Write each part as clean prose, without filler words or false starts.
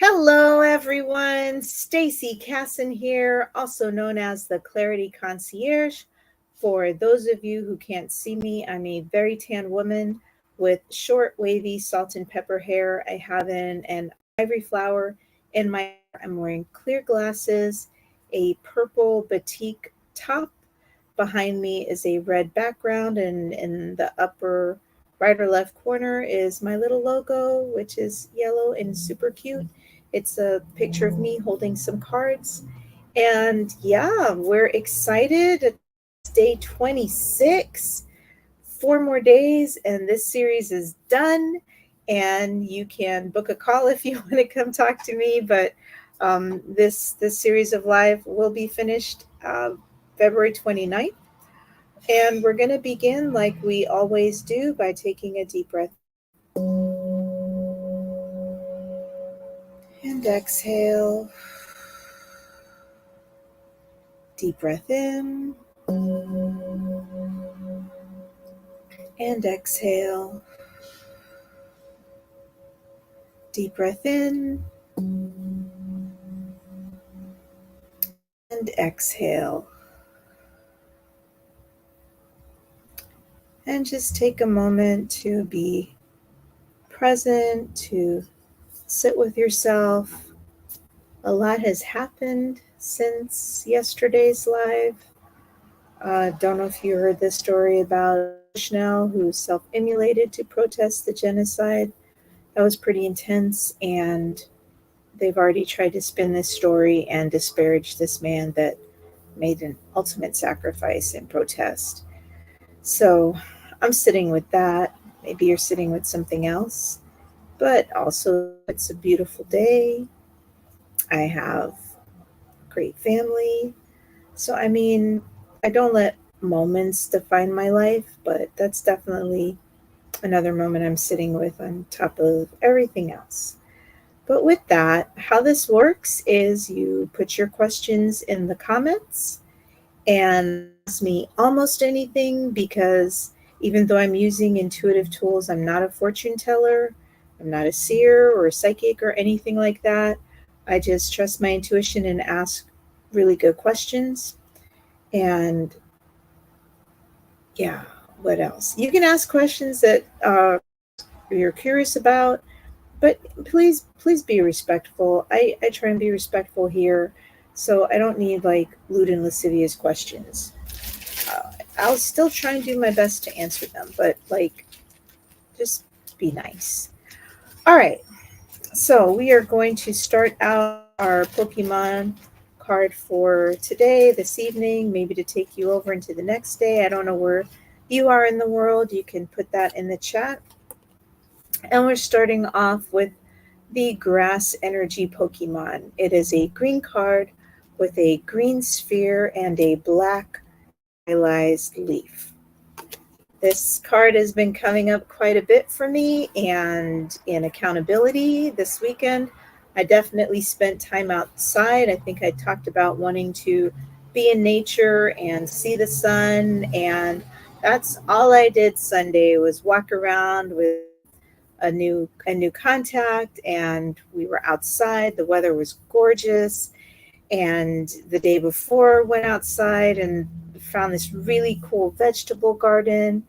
Hello, everyone. Stacy Casson here, also known as the Clarity Concierge. For those of you who can't see me, I'm a very tan woman with short, wavy, salt and pepper hair. I have an ivory flower in my hair. I'm wearing clear glasses, a purple batik top. Behind me is a red background, and in the upper right or left corner is my little logo, which is yellow and super cute. It's a picture of me holding some cards. And yeah, we're excited. It's day 26. 4 more days, and this series is done. And you can book a call if you want to come talk to me. But this series of live will be finished February 29th. And we're going to begin like we always do by taking a deep breath and exhale. Deep breath in and exhale. Deep breath in and exhale. And just take a moment to be present, to sit with yourself. A lot has happened since yesterday's live. Don't know if you heard this story about Bushnell, who self-immolated to protest the genocide. That was pretty intense, and they've already tried to spin this story and disparage this man that made an ultimate sacrifice in protest. So I'm sitting with that. Maybe you're sitting with something else, but also it's a beautiful day. I have a great family. So, I mean, I don't let moments define my life, but that's definitely another moment I'm sitting with on top of everything else. But with that, how this works is you put your questions in the comments and ask me almost anything, because even though I'm using intuitive tools, I'm not a fortune teller, I'm not a seer or a psychic or anything like that. I just trust my intuition and ask really good questions. And yeah, what else? You can ask questions that you're curious about, but please be respectful. I try and be respectful here, so I don't need like lewd and lascivious questions. I'll still try and do my best to answer them, but like, just be nice. All right, so we are going to start out our Pokemon card for today, this evening, maybe to take you over into the next day. I don't know where you are in the world. You can put that in the chat. And we're starting off with the Grass Energy Pokemon. It is a green card with a green sphere and a black stylized leaf. This card has been coming up quite a bit for me, and in accountability this weekend, I definitely spent time outside. I think I talked about wanting to be in nature and see the sun, and that's all I did Sunday was walk around with a new contact, and we were outside. The weather was gorgeous, and the day before went outside and found this really cool vegetable garden.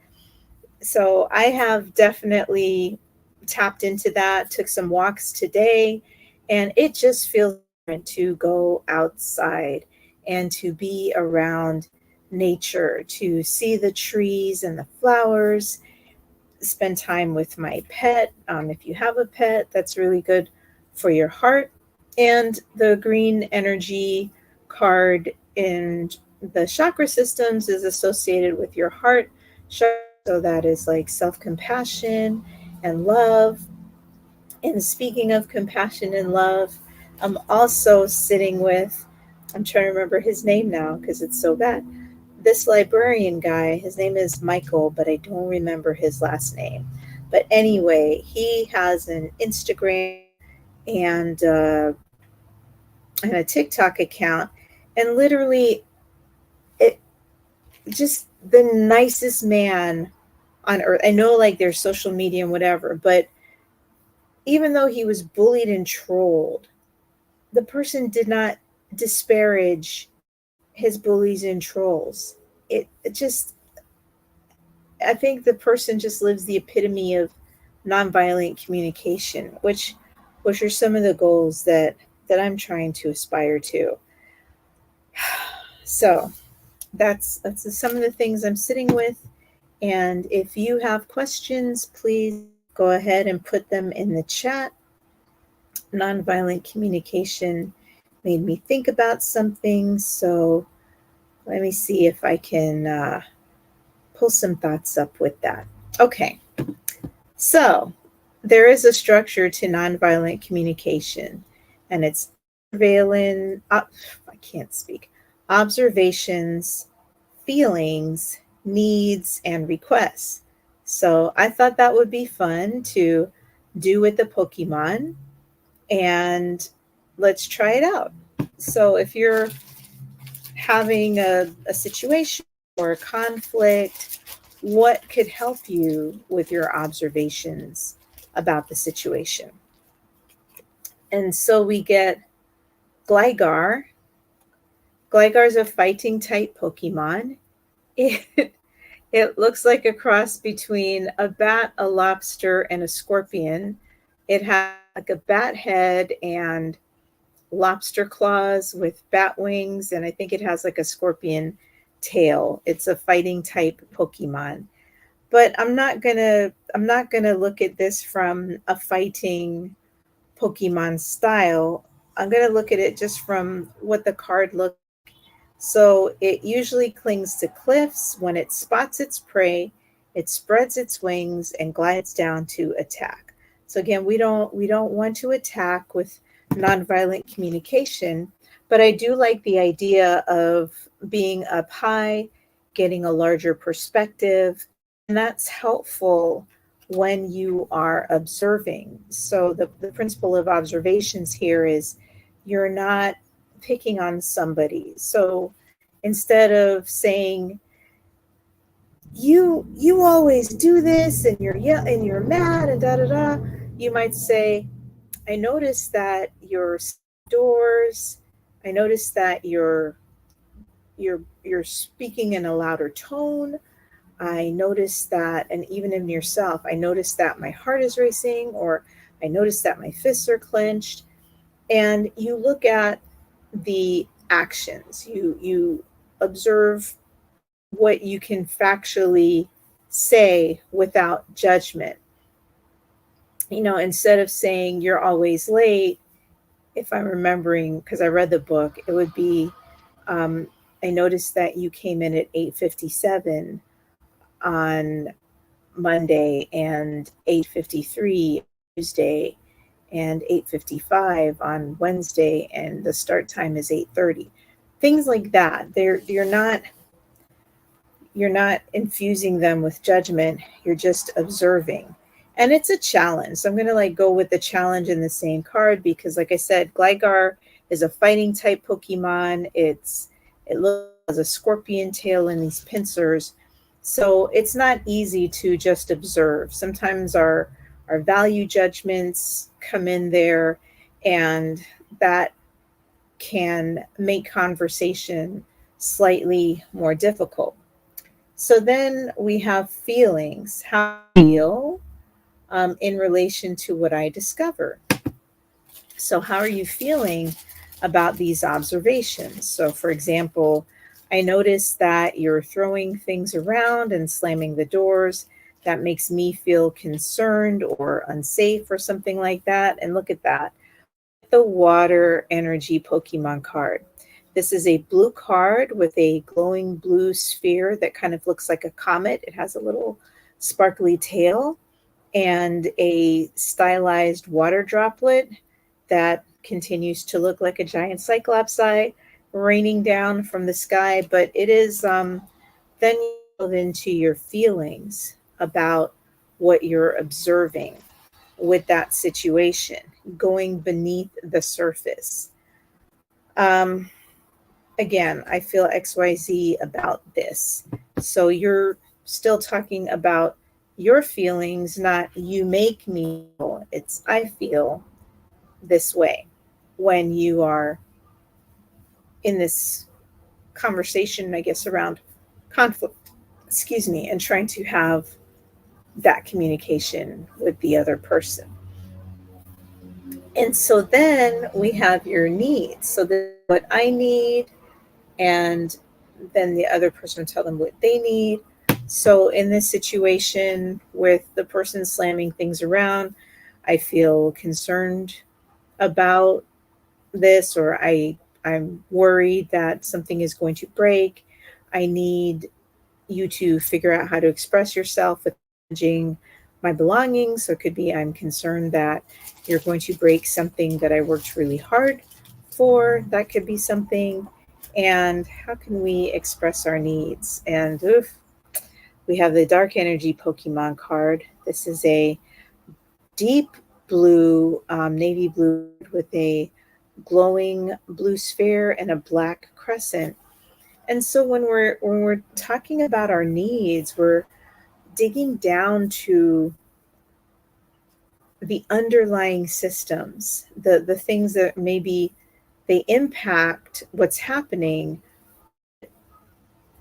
So I have definitely tapped into that, took some walks today, and it just feels different to go outside and to be around nature, to see the trees and the flowers, spend time with my pet. If you have a pet, that's really good for your heart. And the green energy card in the chakra systems is associated with your heart chakra. So that is like self compassion and love. And speaking of compassion and love, I'm also sitting with, I'm trying to remember his name now because it's so bad. This librarian guy, his name is Michael, but I don't remember his last name. But anyway, he has an Instagram and and a TikTok account, and literally, it just the nicest man on earth. I know like there's social media and whatever, but even though he was bullied and trolled, the person did not disparage his bullies and trolls. It just, I think the person just lives the epitome of nonviolent communication, which are some of the goals that I'm trying to aspire to. So that's some of the things I'm sitting with. And if you have questions, please go ahead and put them in the chat. Nonviolent communication made me think about something. So let me see if I can pull some thoughts up with that. Okay. So there is a structure to nonviolent communication, and it's I can't speak. Observations, feelings, needs, and requests. So I thought that would be fun to do with the Pokemon, and let's try it out. So if you're having a situation or a conflict, what could help you with your observations about the situation? And so we get Gligar. Gligar is a fighting type Pokemon. It, it looks like a cross between a bat, a lobster, and a scorpion. It has like a bat head and lobster claws with bat wings, and I think it has like a scorpion tail. It's a fighting type Pokemon. But I'm not gonna look at this from a fighting Pokemon style. I'm gonna look at it just from what the card looks. So it usually clings to cliffs. When it spots its prey, it spreads its wings and glides down to attack. So again, we don't want to attack with nonviolent communication, but I do like the idea of being up high, getting a larger perspective, and that's helpful when you are observing. So the principle of observations here is you're not picking on somebody. So instead of saying, you always do this and you're mad and da da da, you might say, I noticed that you're doors. I noticed that you're speaking in a louder tone. I noticed that, and even in yourself, I noticed that my heart is racing, or I noticed that my fists are clenched. And you look at the actions. You observe what you can factually say without judgment. Instead of saying you're always late, if I'm remembering, because I read the book, it would be, um, I noticed that you came in at 8:57 on Monday and 8:53 Tuesday and 8:55 on Wednesday, and the start time is 8:30. Things like that. You're not infusing them with judgment. You're just observing. And it's a challenge. So I'm going to go with the challenge in the same card because, like I said, Gligar is a fighting type Pokemon. It looks like a scorpion tail and these pincers. So it's not easy to just observe. Sometimes our value judgments come in there, and that can make conversation slightly more difficult. So then we have feelings. How I feel in relation to what I discover. So, how are you feeling about these observations? So, for example, I notice that you're throwing things around and slamming the doors. That makes me feel concerned or unsafe or something like that. And look at that, the water energy Pokemon card. This is a blue card with a glowing blue sphere that kind of looks like a comet. It has a little sparkly tail and a stylized water droplet that continues to look like a giant cyclops eye raining down from the sky. But it is then you delve into your feelings about what you're observing with that situation, going beneath the surface. Um, Again, I feel XYZ about this. So you're still talking about your feelings, not you make me feel. It's I feel this way when you are in this conversation, I guess, around conflict, excuse me, and trying to have that communication with the other person. And so then we have your needs. So this is what I need, and then the other person will tell them what they need. So in this situation with the person slamming things around, I feel concerned about this, or I'm worried that something is going to break. I need you to figure out how to express yourself with managing my belongings. So it could be I'm concerned that you're going to break something that I worked really hard for. That could be something. And how can we express our needs? And we have the Dark Energy Pokemon card. This is a deep blue, navy blue with a glowing blue sphere and a black crescent. And so when we're talking about our needs, we're digging down to the underlying systems, the things that maybe they impact what's happening,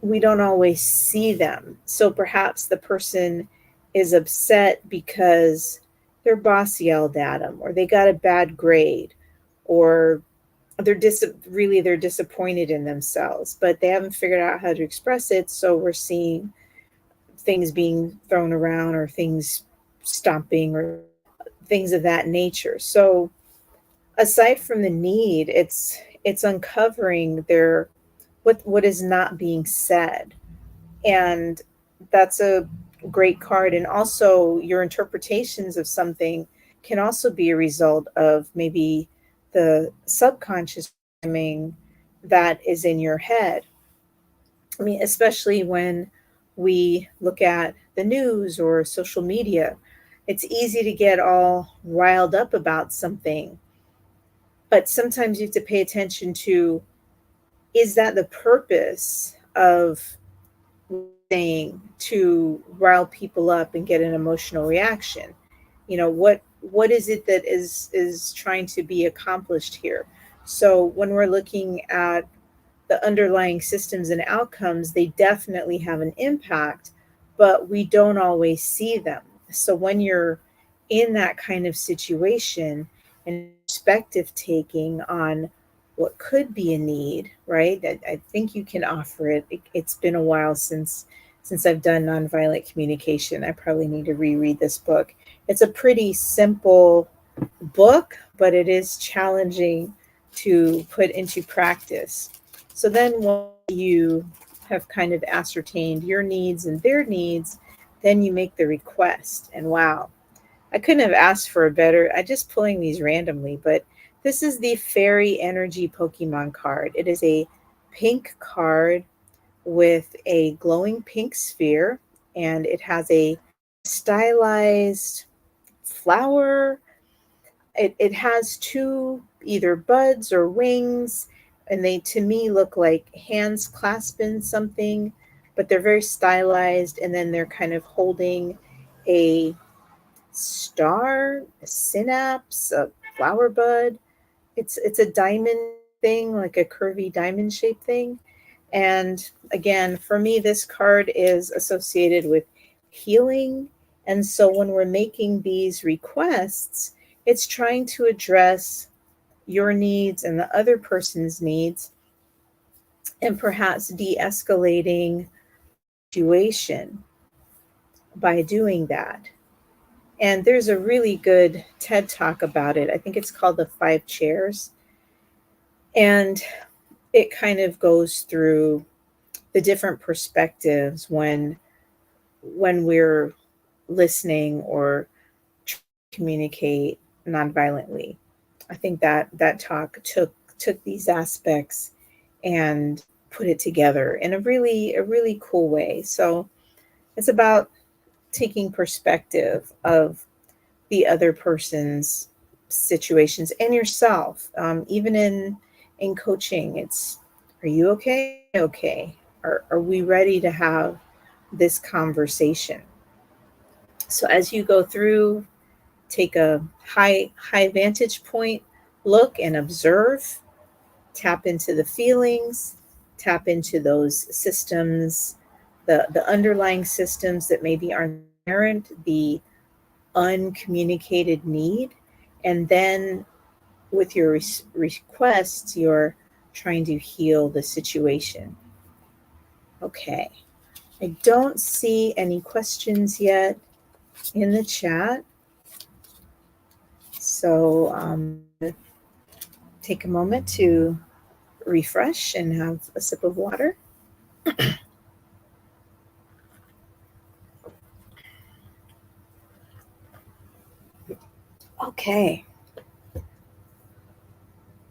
we don't always see them. So perhaps the person is upset because their boss yelled at them, or they got a bad grade, or they're disappointed in themselves, but they haven't figured out how to express it. So we're seeing things being thrown around, or things stomping, or things of that nature. So aside from the need, it's uncovering their what is not being said. And that's a great card. And also your interpretations of something can also be a result of maybe the subconscious programming that is in your head. I mean, especially when we look at the news or social media, it's easy to get all riled up about something, but sometimes you have to pay attention to, is that the purpose of saying to rile people up and get an emotional reaction? You know, what is it that is trying to be accomplished here? So when we're looking at the underlying systems and outcomes, they definitely have an impact, but we don't always see them. So when you're in that kind of situation and perspective taking on what could be a need, right? I think you can offer it. It's been a while since I've done nonviolent communication. I probably need to reread this book. It's a pretty simple book, but it is challenging to put into practice. So then once you have kind of ascertained your needs and their needs, then you make the request. And wow, I couldn't have asked for a better. I just pulling these randomly, but this is the Fairy Energy Pokemon card. It is a pink card with a glowing pink sphere, and it has a stylized flower. It has two either buds or wings, and they to me look like hands clasping something, but they're very stylized, and then they're kind of holding a star, a synapse, a flower bud. It's a diamond thing, like a curvy diamond shaped thing. And again, for me, this card is associated with healing. And so when we're making these requests, it's trying to address your needs and the other person's needs, and perhaps de escalating situation by doing that. And there's a really good TED talk about it. I think it's called The Five Chairs. And it kind of goes through the different perspectives when we're listening or communicate nonviolently. I think that talk took these aspects and put it together in a really cool way. So it's about taking perspective of the other person's situations and yourself. Even in coaching, it's, are you okay? Okay. Are we ready to have this conversation? So as you go through, take a high vantage point, look and observe, tap into the feelings, tap into those systems, the underlying systems that maybe are inherent, the uncommunicated need, and then with your requests, you're trying to heal the situation. Okay. I don't see any questions yet in the chat. So take a moment to refresh and have a sip of water. Okay.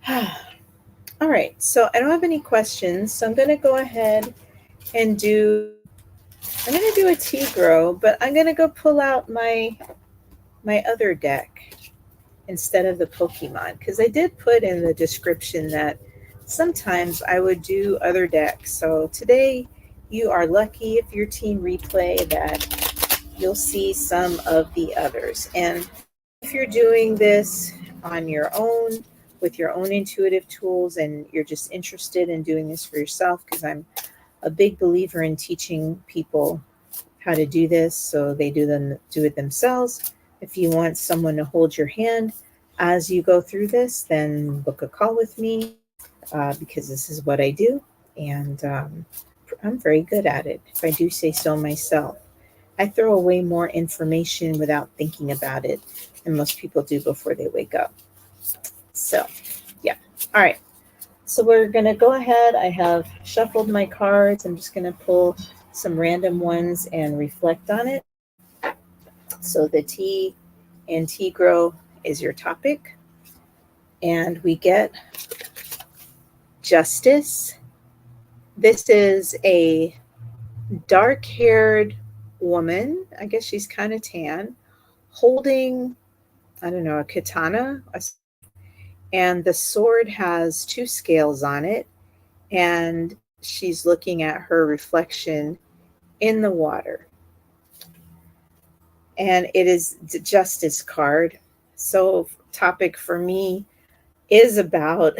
All right. So I don't have any questions. So I'm going to go ahead and I'm going to do a Tigro, but I'm going to go pull out my other deck instead of the Pokemon, because I did put in the description that sometimes I would do other decks. So today you are lucky if your team replay that you'll see some of the others. And if you're doing this on your own with your own intuitive tools and you're just interested in doing this for yourself, because I'm a big believer in teaching people how to do this so they do it themselves. If you want someone to hold your hand as you go through this, then book a call with me, because this is what I do, and I'm very good at it, if I do say so myself. I throw away more information without thinking about it than most people do before they wake up. So, yeah. All right. So we're going to go ahead. I have shuffled my cards. I'm just going to pull some random ones and reflect on it. So the T and Tigro is your topic. And we get Justice. This is a dark-haired woman. I guess she's kind of tan, holding, I don't know, a katana. And the sword has 2 scales on it. And she's looking at her reflection in the water. And it is the Justice card. So topic for me is about,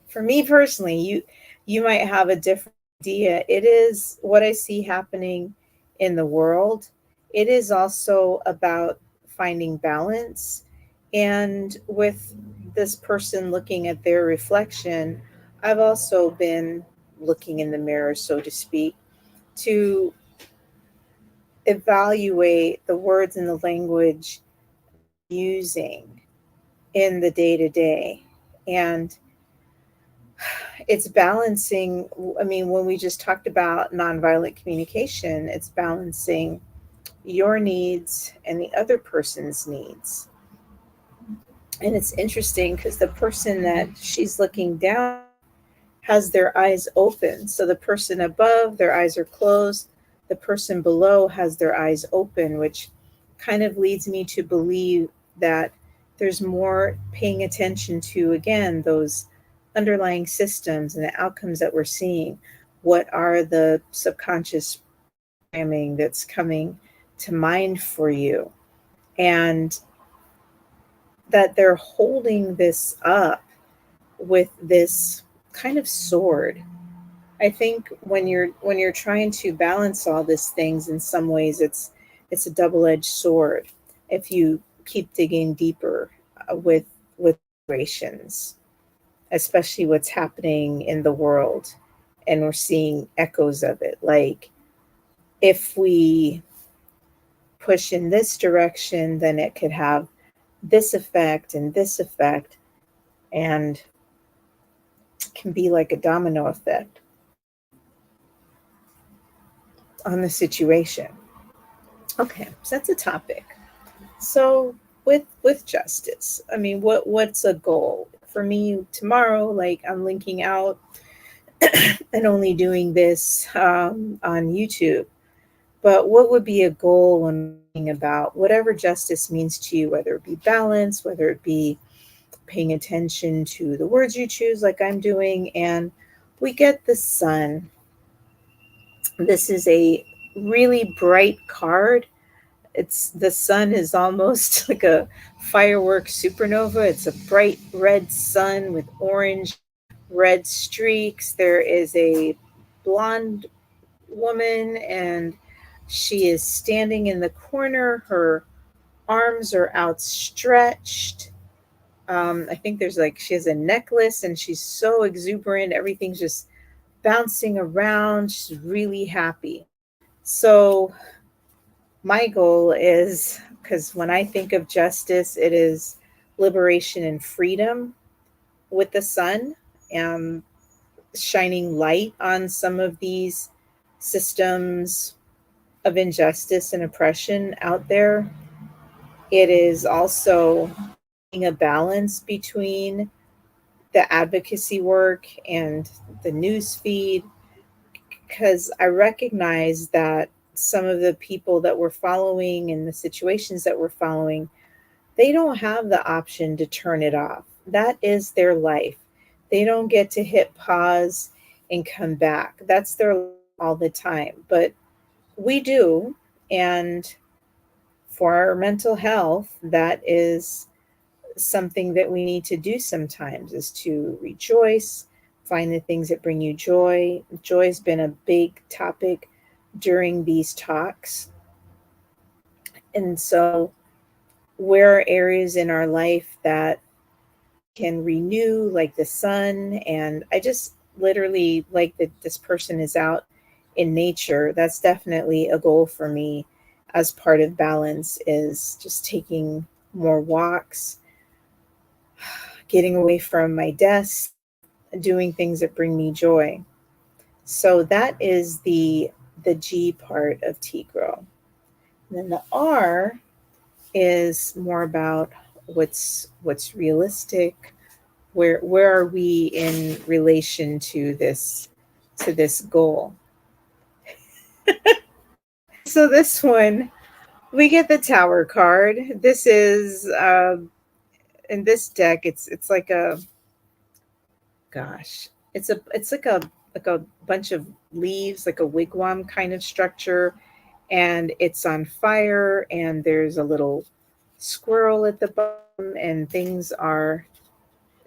for me personally, you might have a different idea. It is what I see happening in the world. It is also about finding balance. And with this person looking at their reflection, I've also been looking in the mirror, so to speak, to evaluate the words and the language using in the day to day. And it's balancing. I mean, when we just talked about nonviolent communication, it's balancing your needs and the other person's needs. And it's interesting because the person that she's looking down has their eyes open. So the person above, their eyes are closed. The person below has their eyes open, which kind of leads me to believe that there's more paying attention to, again, those underlying systems and the outcomes that we're seeing. What are the subconscious programming that's coming to mind for you? And that they're holding this up with this kind of sword. I think when you're trying to balance all these things, in some ways it's a double-edged sword if you keep digging deeper with situations, especially what's happening in the world, and we're seeing echoes of it. Like, if we push in this direction, then it could have this effect and this effect, and can be like a domino effect on the situation. Okay, so that's a topic. So with justice, I mean, what's a goal for me tomorrow? Like, I'm linking out and only doing this on YouTube. But what would be a goal when thinking about whatever justice means to you, whether it be balance, whether it be paying attention to the words you choose, like I'm doing? And we get the sun. This is a really bright card. It's the sun is almost like a firework supernova. It's a bright red sun with orange red streaks. There is a blonde woman, and she is standing in the corner. Her arms are outstretched. I think there's like she has a necklace, and she's so exuberant. Everything's just bouncing around. She's really happy. So my goal is, because when I think of justice, it is liberation and freedom with the sun, um, shining light on some of these systems of injustice and oppression out there. It is also a balance between the advocacy work and the news feed, because I recognize that some of the people that we're following and the situations that we're following, they don't have the option to turn it off. That is their life. They don't get to hit pause and come back. That's their life all the time. But we do. And for our mental health, that is something that we need to do sometimes, is to rejoice, find the things that bring you joy. Joy has been a big topic during these talks. And so, where are areas in our life that can renew, like the sun? And I just literally like that this person is out in nature. That's definitely a goal for me as part of balance, is just taking more walks, getting away from my desk, doing things that bring me joy. So that is the G part of Tigro. And then the R is more about what's realistic. Where are we in relation to this goal? So this one, we get the Tower card. This is in this deck. It's like a, gosh, it's like a bunch of leaves, like a wigwam kind of structure, and it's on fire, and there's a little squirrel at the bottom, and things are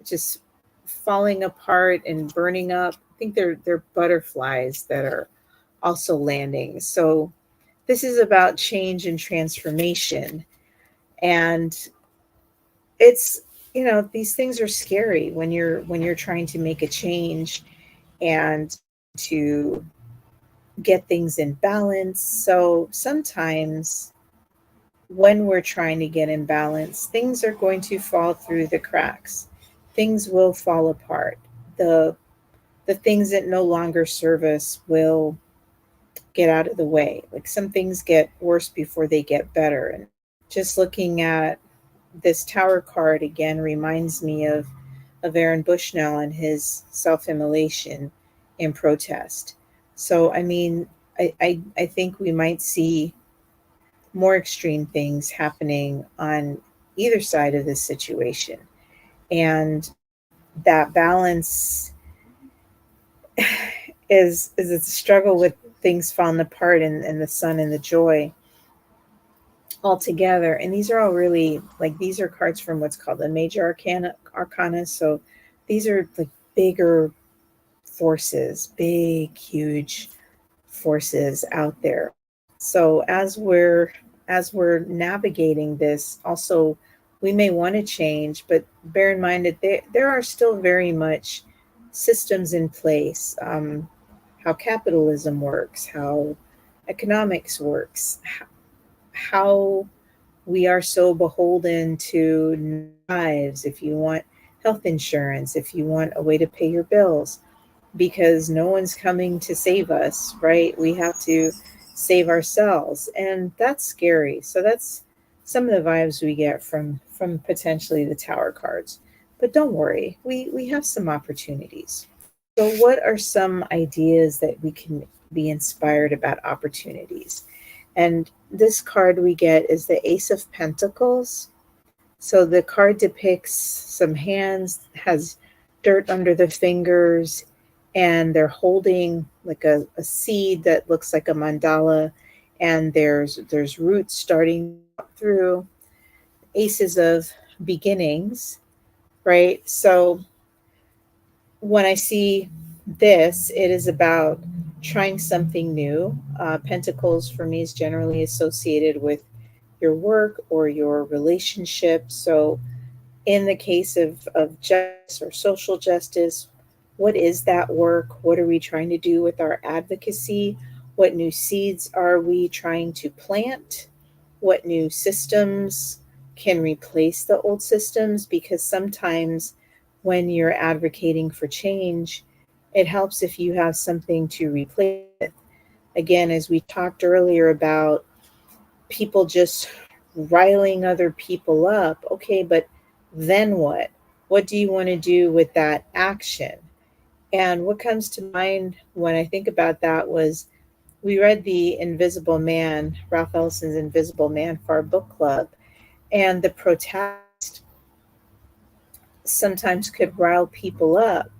just falling apart and burning up. I think they're butterflies that are also landing. So this is about change and transformation. And it's, these things are scary when you're trying to make a change and to get things in balance. So sometimes when we're trying to get in balance, things are going to fall through the cracks. Things will fall apart. The things that no longer serve us will get out of the way. Like, some things get worse before they get better. And just looking at this Tower card again reminds me of Aaron Bushnell and his self-immolation in protest. So I mean, I think we might see more extreme things happening on either side of this situation. And that balance is a struggle with things falling apart, and the sun and the joy all together. And these are all really, like, these are cards from what's called the major arcana. So these are like bigger forces, big, huge forces out there. So as we're navigating this, also we may want to change, but bear in mind that there are still very much systems in place. How capitalism works, how economics works, how we are so beholden to lives. If you want health insurance, if you want a way to pay your bills, because no one's coming to save us, right? We have to save ourselves, and that's scary. So that's some of the vibes we get from potentially the Tower cards. But don't worry, we have some opportunities. So what are some ideas that we can be inspired about opportunities? And this card we get is the Ace of Pentacles. So the card depicts some hands, has dirt under the fingers, and they're holding like a seed that looks like a mandala, and there's roots starting through, aces of beginnings, right? So when I see this, it is about trying something new. Pentacles for me is generally associated with your work or your relationship. So in the case of justice or social justice, what is that work? What are we trying to do with our advocacy? What new seeds are we trying to plant? What new systems can replace the old systems? Because sometimes when you're advocating for change, it helps if you have something to replace it. Again, as we talked earlier about people just riling other people up, okay, but then what? What do you want to do with that action? And what comes to mind when I think about that was we read The Invisible Man, Ralph Ellison's Invisible Man, for our book club, and the protest sometimes could rile people up.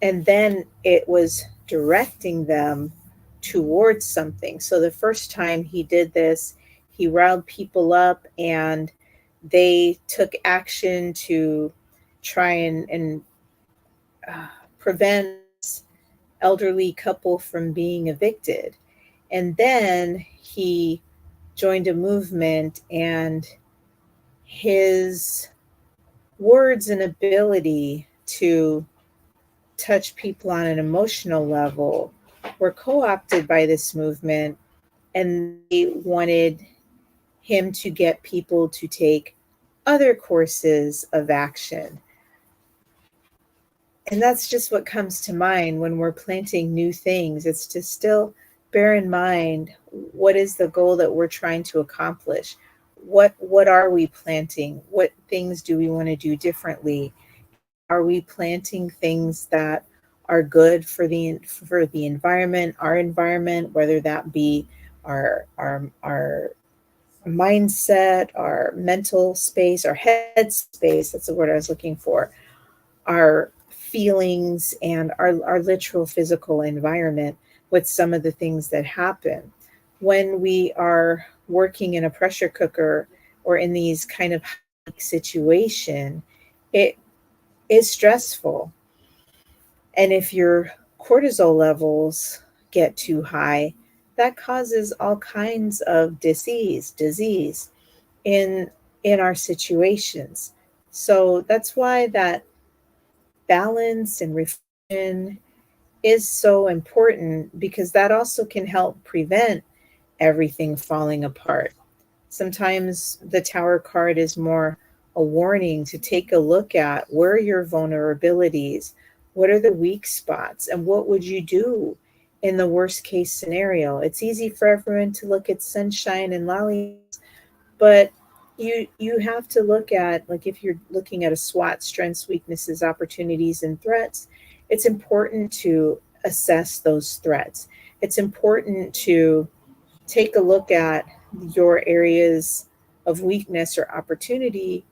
And then it was directing them towards something. So the first time he did this, he riled people up and they took action to try and prevent elderly couple from being evicted. And then he joined a movement, and his words and ability to touch people on an emotional level were co-opted by this movement, and they wanted him to get people to take other courses of action. And that's just what comes to mind when we're planting new things. It's to still bear in mind, what is the goal that we're trying to accomplish? What are we planting? What things do we want to do differently? Are we planting things that are good for the environment, our environment, whether that be our mindset, our mental space, our head space, that's the word I was looking for, our feelings, and our literal physical environment, with some of the things that happen. When we are working in a pressure cooker or in these kind of situation, it is stressful. And if your cortisol levels get too high, that causes all kinds of disease in our situations. So that's why that balance and reflection is so important, because that also can help prevent everything falling apart. Sometimes the Tower card is more a warning to take a look at, where are your vulnerabilities? What are the weak spots? And what would you do in the worst case scenario? It's easy for everyone to look at sunshine and lollies, but you have to look at, like, if you're looking at a SWOT, strengths, weaknesses, opportunities, and threats, it's important to assess those threats. It's important to take a look at your areas of weakness or opportunity.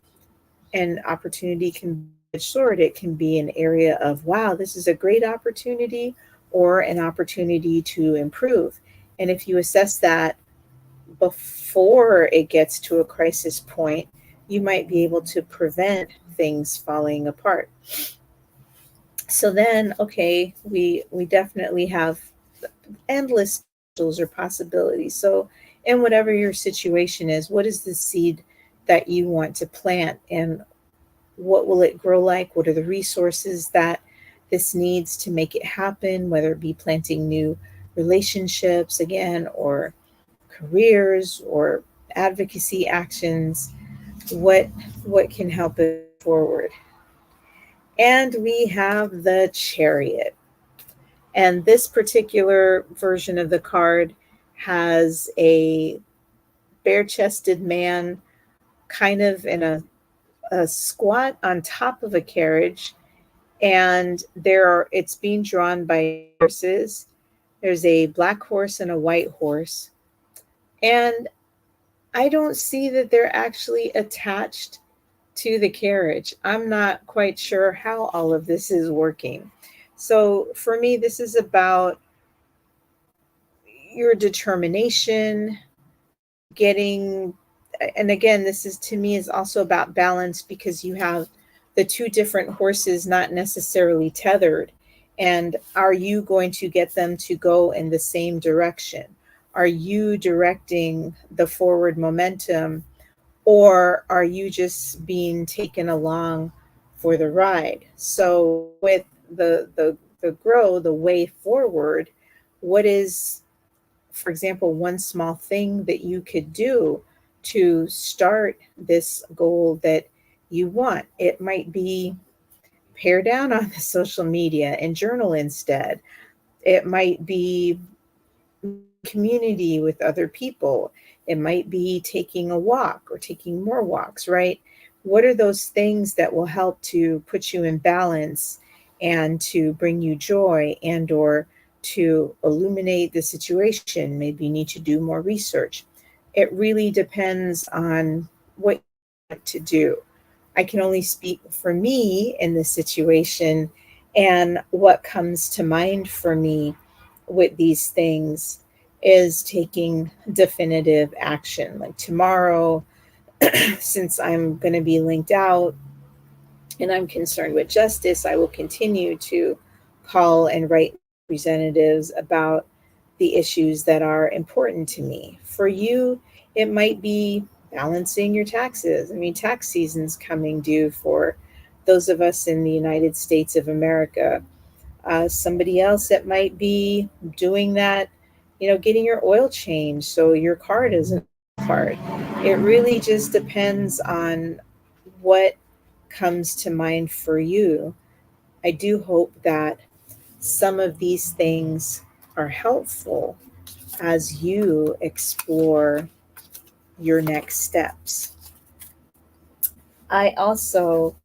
And opportunity can be a sword. It can be an area of, wow, this is a great opportunity, or an opportunity to improve. And if you assess that before it gets to a crisis point, you might be able to prevent things falling apart. So then, okay, we definitely have endless potentials or possibilities. So in whatever your situation is, what is the seed that you want to plant, and what will it grow like? What are the resources that this needs to make it happen, whether it be planting new relationships again, or careers, or advocacy actions? What can help it forward? And we have the Chariot. And this particular version of the card has a bare-chested man kind of in a squat on top of a carriage, and it's being drawn by horses. There's a black horse and a white horse. And I don't see that they're actually attached to the carriage. I'm not quite sure how all of this is working. So for me, this is about your determination, getting, and again, this is to me is also about balance, because you have the two different horses not necessarily tethered. And are you going to get them to go in the same direction? Are you directing the forward momentum, or are you just being taken along for the ride? So with the grow, the way forward, what is, for example, one small thing that you could do to start this goal that you want? It might be pare down on the social media and journal instead. It might be community with other people. It might be taking a walk or taking more walks, right? What are those things that will help to put you in balance and to bring you joy, and or to illuminate the situation? Maybe you need to do more research. It really depends on what you want to do. I can only speak for me in this situation, and what comes to mind for me with these things is taking definitive action. Like tomorrow, since I'm going to be linked out and I'm concerned with justice, I will continue to call and write representatives about the issues that are important to me. For you, it might be balancing your taxes. I mean, tax season's coming due for those of us in the United States of America. Somebody else that might be doing that, getting your oil changed so your car doesn't fall apart. It really just depends on what comes to mind for you. I do hope that some of these things are helpful as you explore your next steps. I also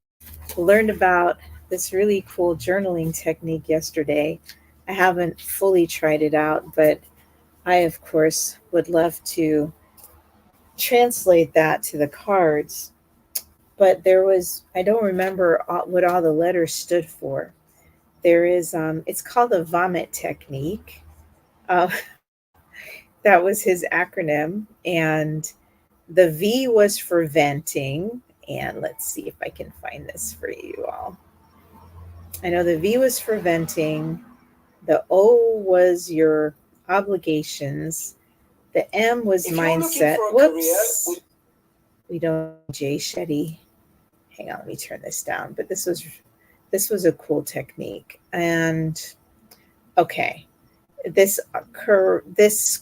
learned about this really cool journaling technique yesterday. I haven't fully tried it out, but I, of course, would love to translate that to the cards. But there was, I don't remember what all the letters stood for. There is, it's called the vomit technique. Uh, that was his acronym. And the V was for venting. And let's see if I can find this for you all. I know the V was for venting. The O was your obligations. The M was mindset. Whoops. We don't Jay Shetty. Hang on, let me turn this down. But this was a cool technique. And okay, this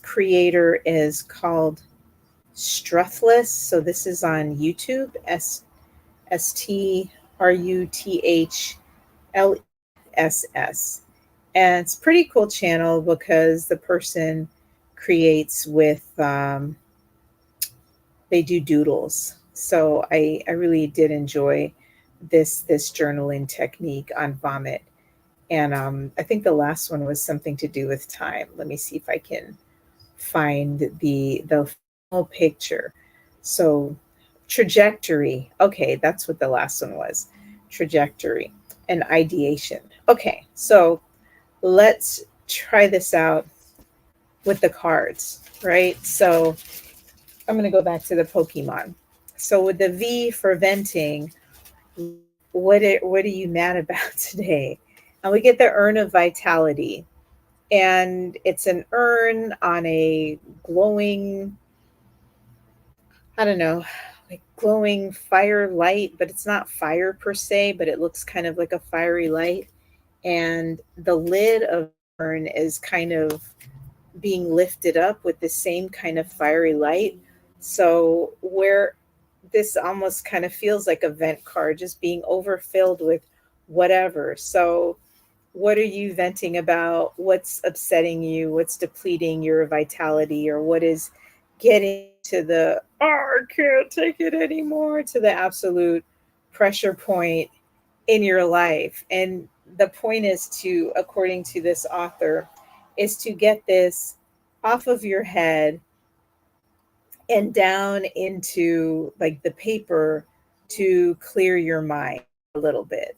creator is called Struthless. So this is on YouTube. STRUTHLSS. And it's a pretty cool channel because the person creates with they do doodles. So I really did enjoy this journaling technique on vomit. And I think the last one was something to do with time. Let me see if I can find the full picture. So trajectory. Okay, that's what the last one was. Trajectory and ideation. Okay, so let's try this out with the cards, right? So I'm going to go back to the Pokemon. So with the V for venting, what are you mad about today? And we get the Urn of Vitality. And it's an urn on a glowing, I don't know, like glowing fire light, but it's not fire per se, but it looks kind of like a fiery light. And the lid of the urn is kind of being lifted up with the same kind of fiery light. So where this almost kind of feels like a vent card, just being overfilled with whatever. So what are you venting about? What's upsetting you? What's depleting your vitality? Or what is getting to the, oh, I can't take it anymore, to the absolute pressure point in your life? And the point is to, according to this author, is to get this off of your head and down into like the paper to clear your mind a little bit.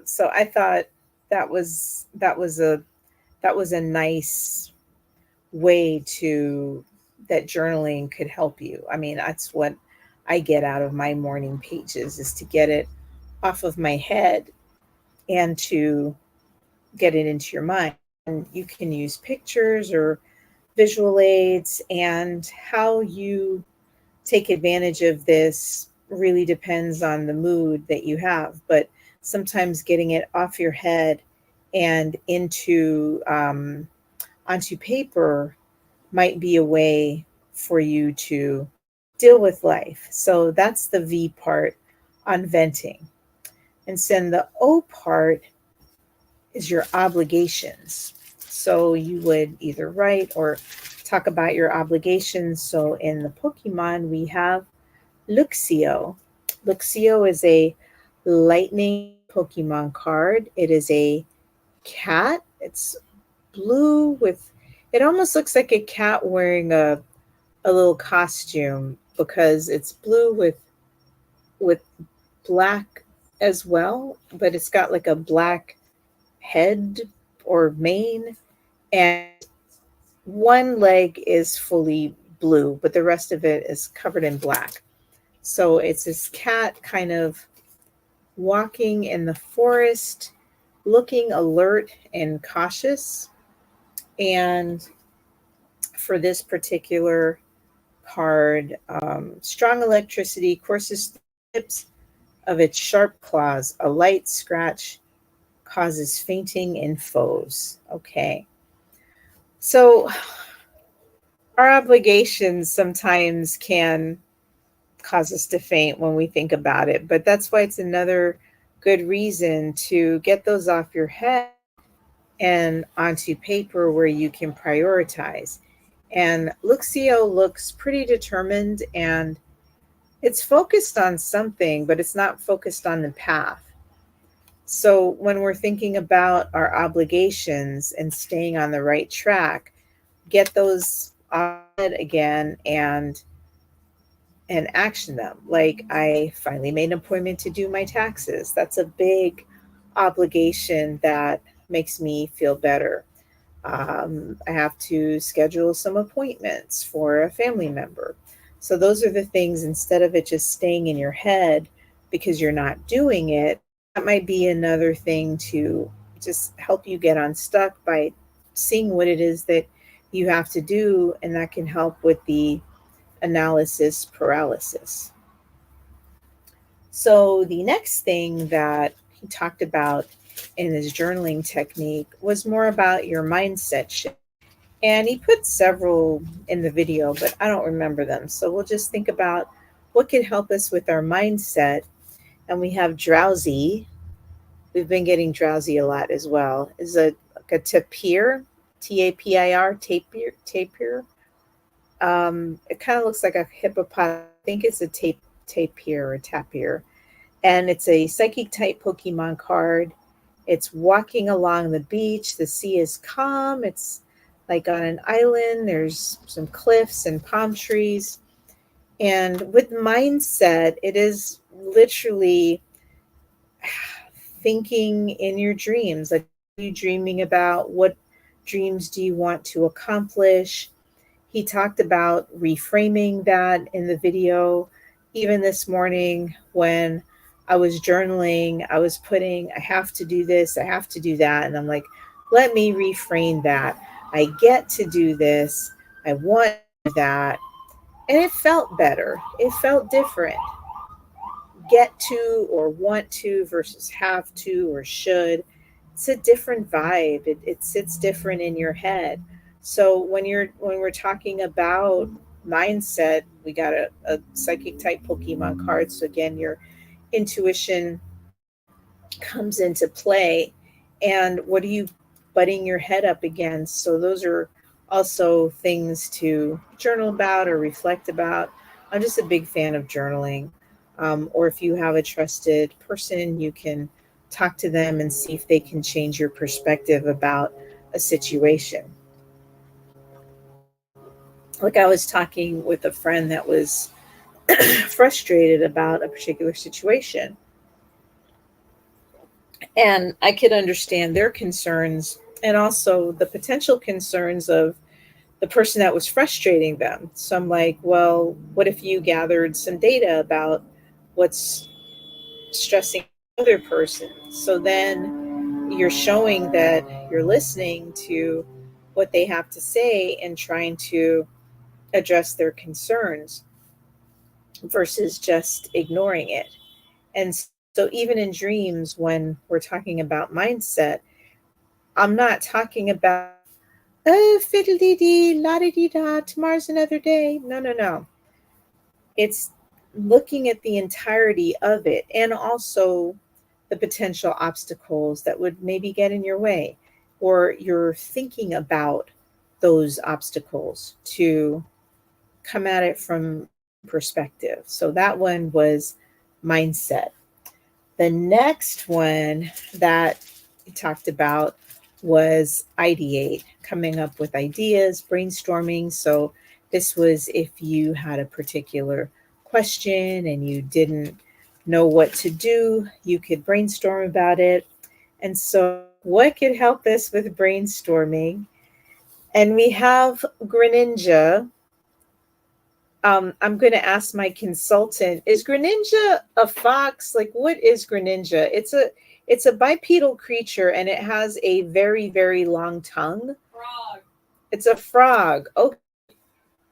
So I thought that was a nice way to that journaling could help you. I mean, that's what I get out of my morning pages, is to get it off of my head and to get it into your mind. And you can use pictures or visual aids, and how you take advantage of this really depends on the mood that you have. But sometimes getting it off your head and into onto paper might be a way for you to deal with life. So that's the V part on venting. And then the O part is your obligations. So you would either write or talk about your obligations. So in the Pokemon, we have Luxio. Luxio is a lightning Pokemon card. It is a cat. It's blue with, it almost looks like a cat wearing a little costume, because it's blue with black as well, but it's got like a black head or mane, and one leg is fully blue, but the rest of it is covered in black. So it's this cat kind of walking in the forest, looking alert and cautious. And for this particular card, strong electricity courses through the tips of its sharp claws. A light scratch causes fainting in foes. Okay. So our obligations sometimes can cause us to faint when we think about it, but that's why it's another good reason to get those off your head and onto paper where you can prioritize. And Luxio looks pretty determined, and it's focused on something, but it's not focused on the path. So when we're thinking about our obligations and staying on the right track, get those on again and action them. Like, I finally made an appointment to do my taxes. That's a big obligation that makes me feel better. I have to schedule some appointments for a family member. So those are the things, instead of it just staying in your head because you're not doing it, that might be another thing to just help you get unstuck by seeing what it is that you have to do, and that can help with the analysis paralysis. So the next thing that he talked about in his journaling technique was more about your mindset shift. And he put several in the video, but I don't remember them. So we'll just think about what could help us with our mindset. And we have drowsy. We've been getting drowsy a lot as well. Is like a tapir, Tapir, tapir. It kind of looks like a hippopotamus. I think it's a tapir or tapir. And it's a psychic type Pokemon card. It's walking along the beach. The sea is calm. It's like on an island. There's some cliffs and palm trees. And with mindset, it is literally thinking in your dreams. Like, are you dreaming about? What dreams do you want to accomplish? He talked about reframing that in the video. Even this morning when I was journaling, I was putting, I have to do this, I have to do that. And I'm like, let me reframe that. I get to do this. I want that. And it felt better. It felt different. Get to or want to versus have to or should. It's a different vibe. It sits different in your head. So when we're talking about mindset, we got a psychic type Pokemon card. So again, your intuition comes into play. And what are you butting your head up against? So those are also things to journal about or reflect about. I'm just a big fan of journaling. Or if you have a trusted person, you can talk to them and see if they can change your perspective about a situation. Like, I was talking with a friend that was frustrated about a particular situation. And I could understand their concerns and also the potential concerns of the person that was frustrating them. So I'm like, well, what if you gathered some data about what's stressing the other person? So then you're showing that you're listening to what they have to say and trying to address their concerns versus just ignoring it. And so, even in dreams, when we're talking about mindset, I'm not talking about, oh, fiddly dee, la di dee da, tomorrow's another day. No, no, no. It's looking at the entirety of it and also the potential obstacles that would maybe get in your way, or you're thinking about those obstacles to come at it from perspective. So that one was mindset. The next one that we talked about was ideate, coming up with ideas, brainstorming. So this was if you had a particular question and you didn't know what to do, you could brainstorm about it. And so, what could help us with brainstorming? And we have Greninja. I'm going to ask my consultant, is Greninja a fox? Like, what is Greninja? It's a bipedal creature and it has a very, very long tongue. Frog. It's a frog. Oh,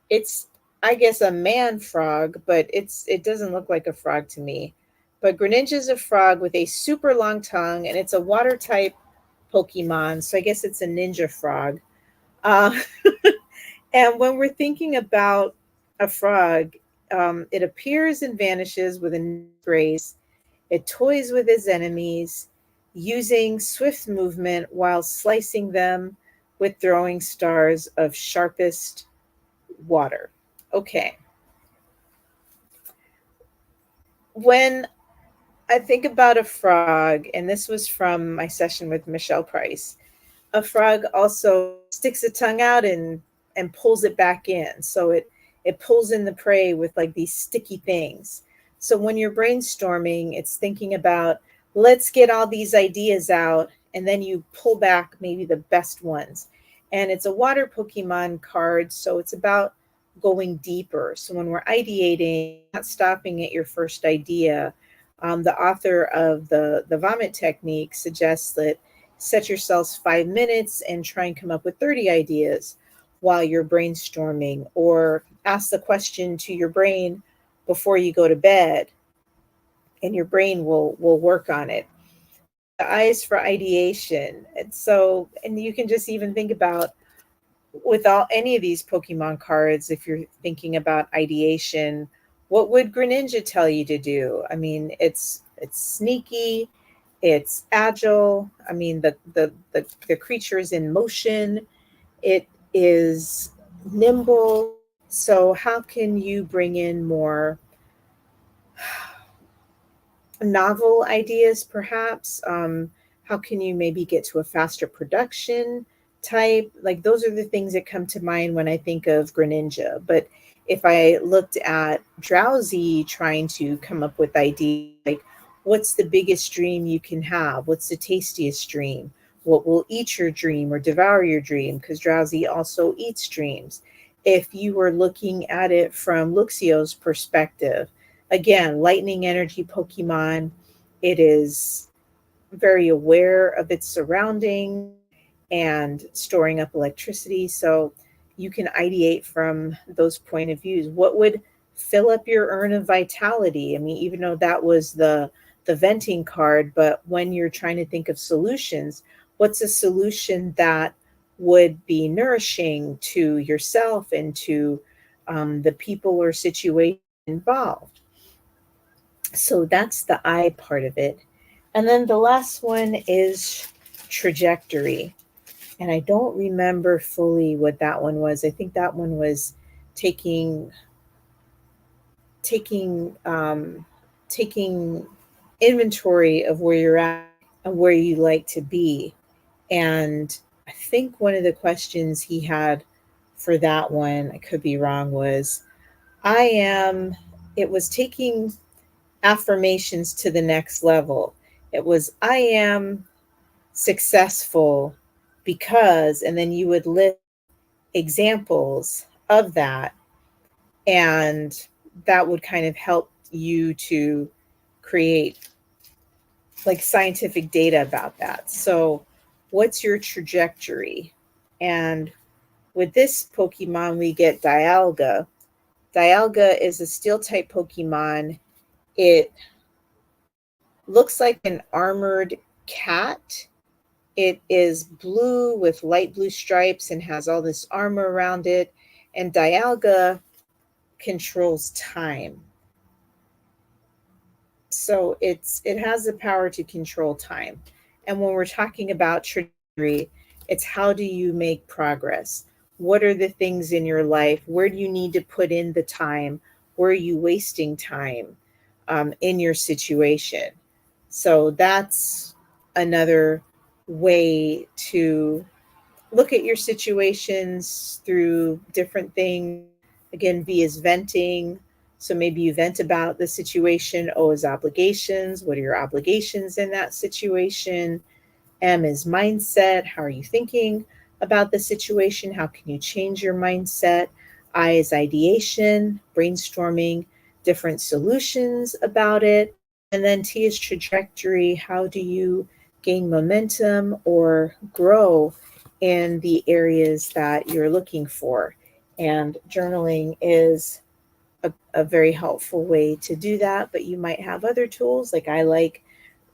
it's, I guess, a man frog, but it doesn't look like a frog to me. But Greninja is a frog with a super long tongue and it's a water type Pokemon. So I guess it's a ninja frog. Uh, and when we're thinking about a frog, it appears and vanishes with a grace. It toys with its enemies, using swift movement while slicing them with throwing stars of sharpest water. Okay. When I think about a frog, and this was from my session with Michelle Price, a frog also sticks a tongue out and pulls it back in. So it pulls in the prey with like these sticky things. So when you're brainstorming, it's thinking about, let's get all these ideas out, and then you pull back maybe the best ones. And it's a water Pokemon card, so it's about going deeper. So when we're ideating, not stopping at your first idea. The author of the vomit technique suggests that set yourselves 5 minutes and try and come up with 30 ideas while you're brainstorming, or ask the question to your brain before you go to bed and your brain will work on it. The eyes for ideation. And so, and you can just even think about, with all any of these Pokemon cards, if you're thinking about ideation, what would Greninja tell you to do? I mean, it's sneaky, it's agile. I mean, the creature is in motion. It is nimble. So how can you bring in more novel ideas, perhaps? How can you maybe get to a faster production type? Like, those are the things that come to mind when I think of Greninja. But if I looked at Drowsy trying to come up with ideas, like, what's the biggest dream you can have? What's the tastiest dream? What will eat your dream or devour your dream? Because Drowsy also eats dreams. If you were looking at it from Luxio's perspective, again, lightning energy Pokemon, it is very aware of its surroundings and storing up electricity. So you can ideate from those point of views. What would fill up your urn of vitality? I mean, even though that was the venting card, but when you're trying to think of solutions, what's a solution that would be nourishing to yourself and to the people or situation involved? So that's the I part of it. And then the last one is trajectory. And I don't remember fully what that one was. I think that one was taking taking taking inventory of where you're at and where you like to be. And I think one of the questions he had for that one, I could be wrong, was I am, it was taking affirmations to the next level. It was, I am successful because, and then you would list examples of that, and that would kind of help you to create like scientific data about that. So, what's your trajectory? And with this Pokemon, we get Dialga. Dialga is a steel type Pokemon. It looks like an armored cat. It is blue with light blue stripes and has all this armor around it. And Dialga controls time. So it has the power to control time. And when we're talking about trajectory, it's how do you make progress? What are the things in your life? Where do you need to put in the time? Where are you wasting time in your situation? So that's another way to look at your situations through different things. Again, V is venting. So maybe you vent about the situation. O is obligations. What are your obligations in that situation? M is mindset. How are you thinking about the situation? How can you change your mindset? I is ideation, brainstorming different solutions about it. And then T is trajectory. How do you gain momentum or grow in the areas that you're looking for? And journaling is a very helpful way to do that, but you might have other tools. Like I like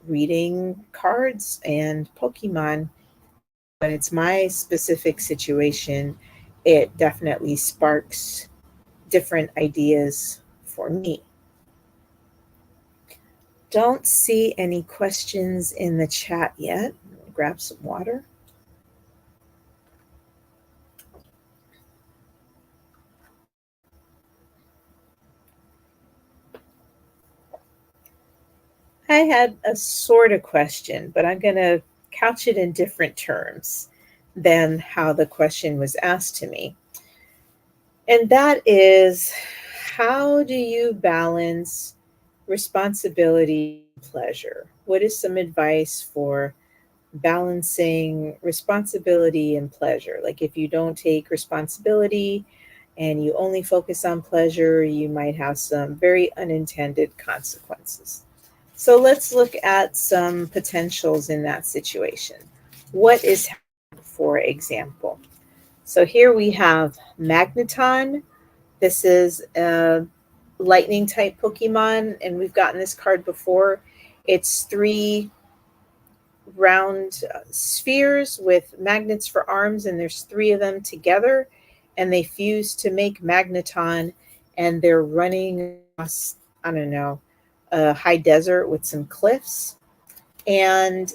reading cards and Pokemon. When it's my specific situation, it definitely sparks different ideas for me. Don't see any questions in the chat yet. Grab some water. I had a sort of question, but I'm going to couch it in different terms than how the question was asked to me. And that is, how do you balance responsibility and pleasure? What is some advice for balancing responsibility and pleasure? Like if you don't take responsibility and you only focus on pleasure, you might have some very unintended consequences. So let's look at some potentials in that situation. What is, for example? So here we have Magneton. This is a lightning type Pokemon, and we've gotten this card before. It's 3 round spheres with magnets for arms, and there's 3 of them together, and they fuse to make Magneton, and they're running across, I don't know, a high desert with some cliffs. And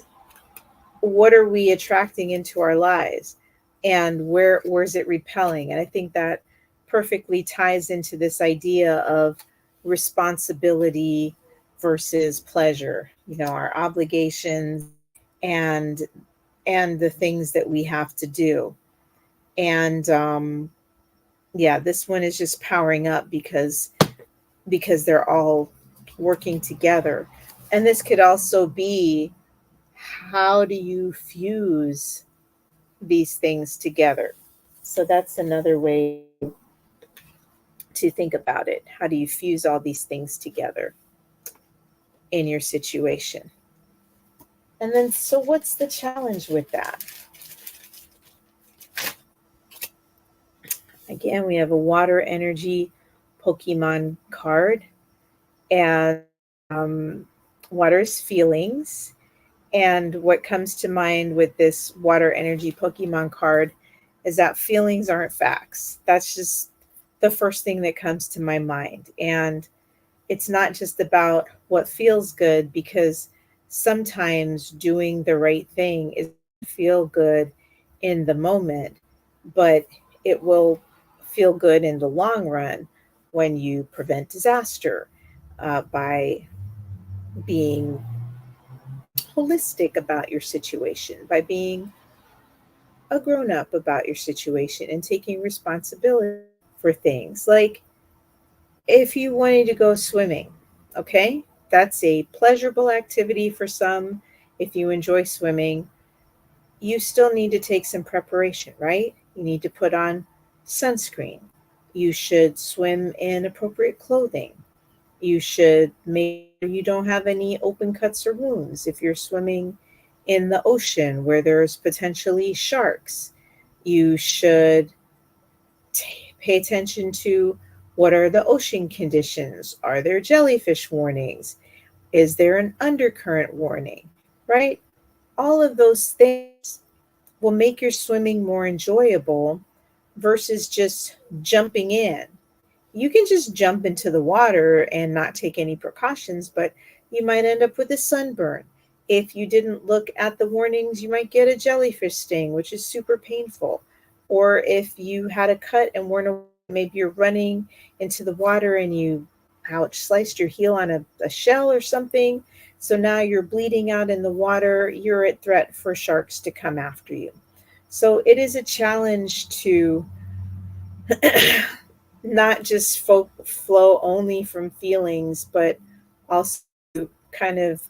what are we attracting into our lives? And where's it repelling? And I think that perfectly ties into this idea of responsibility versus pleasure, you know, our obligations and the things that we have to do. And yeah, this one is just powering up because they're all working together. And this could also be, how do you fuse these things together? So that's another way to think about it. How do you fuse all these things together in your situation? And then, so what's the challenge with that? Again, we have a water energy Pokemon card, and water is feelings. And what comes to mind with this water energy Pokemon card is that feelings aren't facts. That's just the first thing that comes to my mind. And it's not just about what feels good, because sometimes doing the right thing is feel good in the moment, but it will feel good in the long run when you prevent disaster by being holistic about your situation, by being a grown up about your situation and taking responsibility for things. Like if you wanted to go swimming, okay, that's a pleasurable activity for some. If you enjoy swimming, you still need to take some preparation, right? You need to put on sunscreen. You should swim in appropriate clothing. You should make sure you don't have any open cuts or wounds if you're swimming in the ocean where there's potentially sharks. You should pay attention to what are the ocean conditions? Are there jellyfish warnings? Is there an undercurrent warning? Right? All of those things will make your swimming more enjoyable versus just jumping in. You can just jump into the water and not take any precautions, but you might end up with a sunburn. If you didn't look at the warnings, you might get a jellyfish sting, which is super painful. Or if you had a cut and weren't aware, maybe you're running into the water and you, ouch, sliced your heel on a shell or something. So now you're bleeding out in the water, you're at threat for sharks to come after you. So it is a challenge to not just flow only from feelings, but also kind of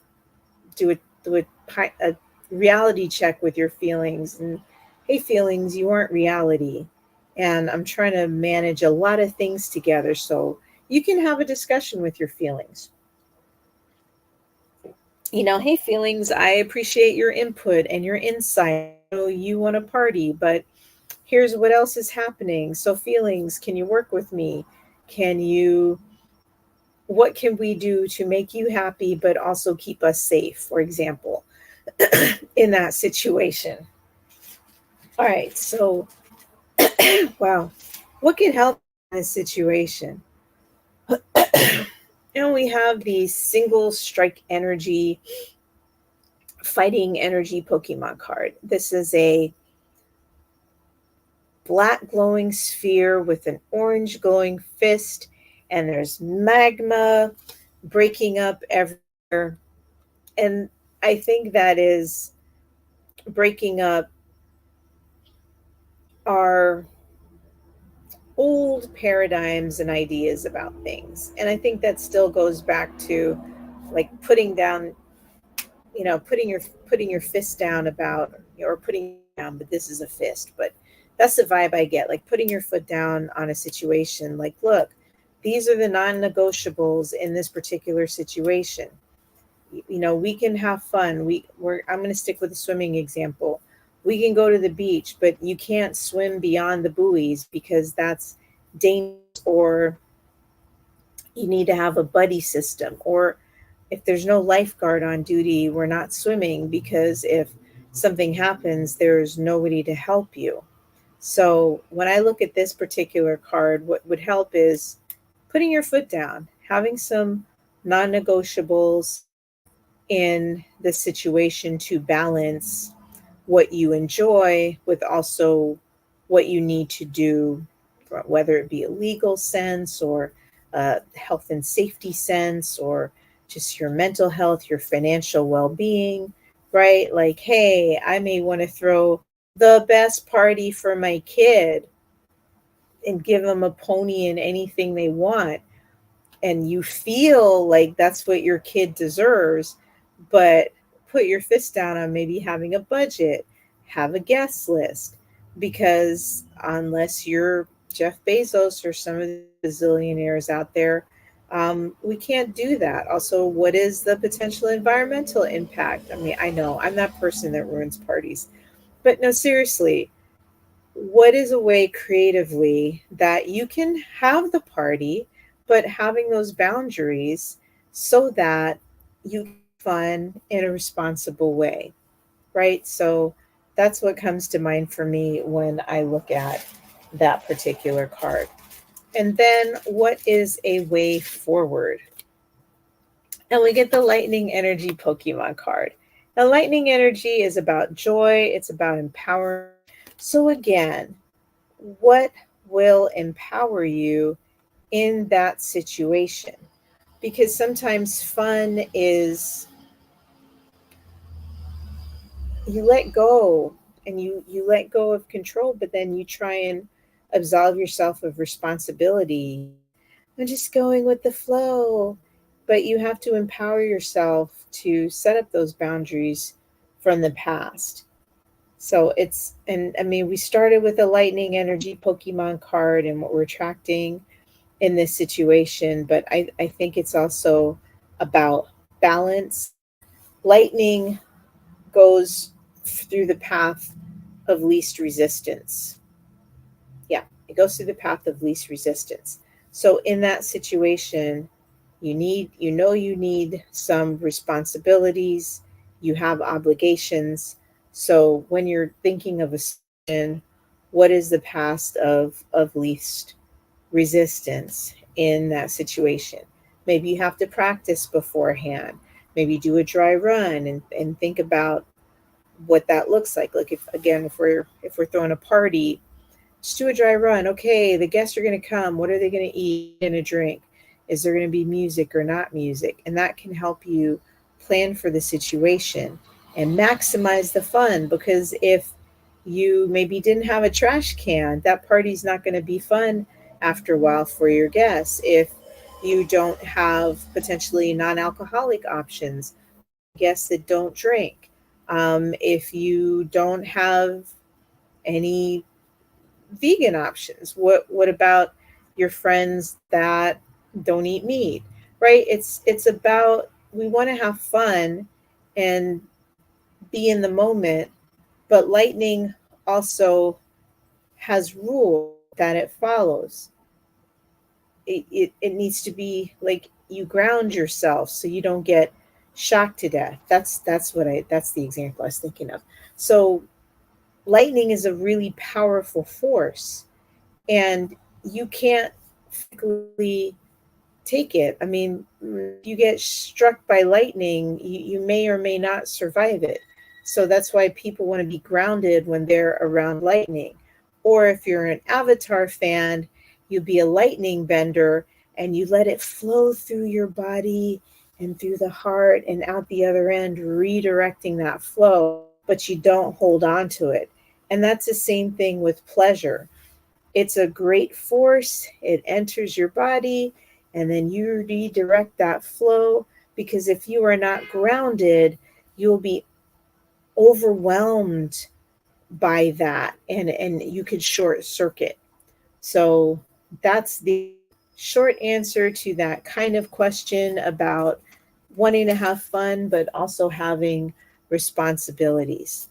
do a reality check with your feelings. And hey, feelings, you aren't reality. And I'm trying to manage a lot of things together so you can have a discussion with your feelings. Hey, feelings, I appreciate your input and your insight. I know you want to party, but here's what else is happening. So, feelings, can you work with me? Can you, what can we do to make you happy, but also keep us safe, for example, in that situation? All right. So, wow, what can help in this situation? We have the single strike energy, fighting energy Pokemon card. This is a black glowing sphere with an orange glowing fist, and there's magma breaking up everywhere. And I think that is breaking up our old paradigms and ideas about things. And I think that still goes back to like putting down, putting your fist down about, or putting down, but this is a fist. But that's the vibe I get, like putting your foot down on a situation, like, look, these are the non-negotiables in this particular situation. We can have fun. I'm going to stick with the swimming example. We can go to the beach, but you can't swim beyond the buoys because that's dangerous, or you need to have a buddy system, or if there's no lifeguard on duty, we're not swimming because if something happens, there's nobody to help you. So when I look at this particular card, what would help is putting your foot down, having some non-negotiables in the situation to balance what you enjoy with also what you need to do, whether it be a legal sense or a health and safety sense, or just your mental health, your financial well-being, right? Like, hey, I may want to throw the best party for my kid and give them a pony and anything they want, and you feel like that's what your kid deserves, but put your fist down on maybe having a budget, have a guest list, because unless you're Jeff Bezos or some of the bazillionaires out there, we can't do that. Also, what is the potential environmental impact? I mean, I know I'm that person that ruins parties, but no, seriously, what is a way creatively that you can have the party, but having those boundaries so that you have fun in a responsible way, right? So that's what comes to mind for me when I look at that particular card. And then what is a way forward? And we get the lightning energy Pokemon card. Now, lightning energy is about joy, it's about empowerment. So again, what will empower you in that situation? Because sometimes fun is you let go, and you let go of control, but then you try and absolve yourself of responsibility. I'm just going with the flow. But you have to empower yourself to set up those boundaries from the past. So it's, and I mean, we started with a lightning energy Pokemon card and what we're attracting in this situation, but I think it's also about balance. Lightning goes through the path of least resistance. Yeah, it goes through the path of least resistance. So in that situation, you need some responsibilities, you have obligations. So when you're thinking of a solution, what is the path of least resistance in that situation? Maybe you have to practice beforehand. Maybe do a dry run and think about what that looks like. Like if again, if we're throwing a party, just do a dry run. Okay, the guests are going to come. What are they going to eat and a drink? Is there going to be music or not music? And that can help you plan for the situation and maximize the fun. Because if you maybe didn't have a trash can, that party's not going to be fun after a while for your guests. If you don't have potentially non alcoholic options, guests that don't drink, if you don't have any vegan options, what about your friends that don't eat meat? Right? It's about, we want to have fun and be in the moment, but lightning also has rules that it follows. It needs to be like you ground yourself so you don't get shocked to death. That's the example I was thinking of. So lightning is a really powerful force, and you can't physically take it. I mean, if you get struck by lightning, you may or may not survive it. So that's why people want to be grounded when they're around lightning. Or if you're an Avatar fan, you be a lightning bender and you let it flow through your body and through the heart and out the other end, redirecting that flow, but you don't hold on to it. And that's the same thing with pleasure. It's a great force. It enters your body and then you redirect that flow, because if you are not grounded, you'll be overwhelmed by that and you could short circuit. So that's the short answer to that kind of question about wanting to have fun but also having responsibilities.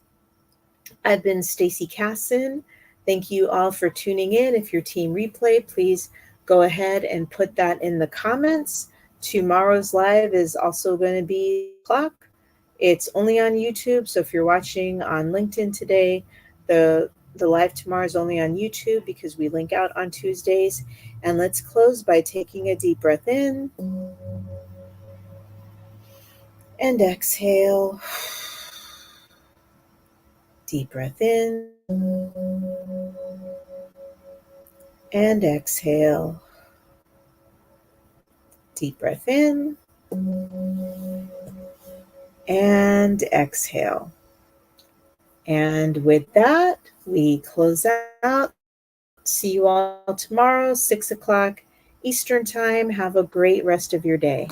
I've been Stacy Casson. Thank you all for tuning in. If you're team replay, please go ahead and put that in the comments. Tomorrow's live is also going to be clock. It's only on YouTube, so if you're watching on LinkedIn today, the live tomorrow is only on YouTube because we link out on Tuesdays. And let's close by taking a deep breath in and exhale. Deep breath in and exhale. Deep breath in and exhale. And with that, we close out. See you all tomorrow, 6 o'clock Eastern Time. Have a great rest of your day.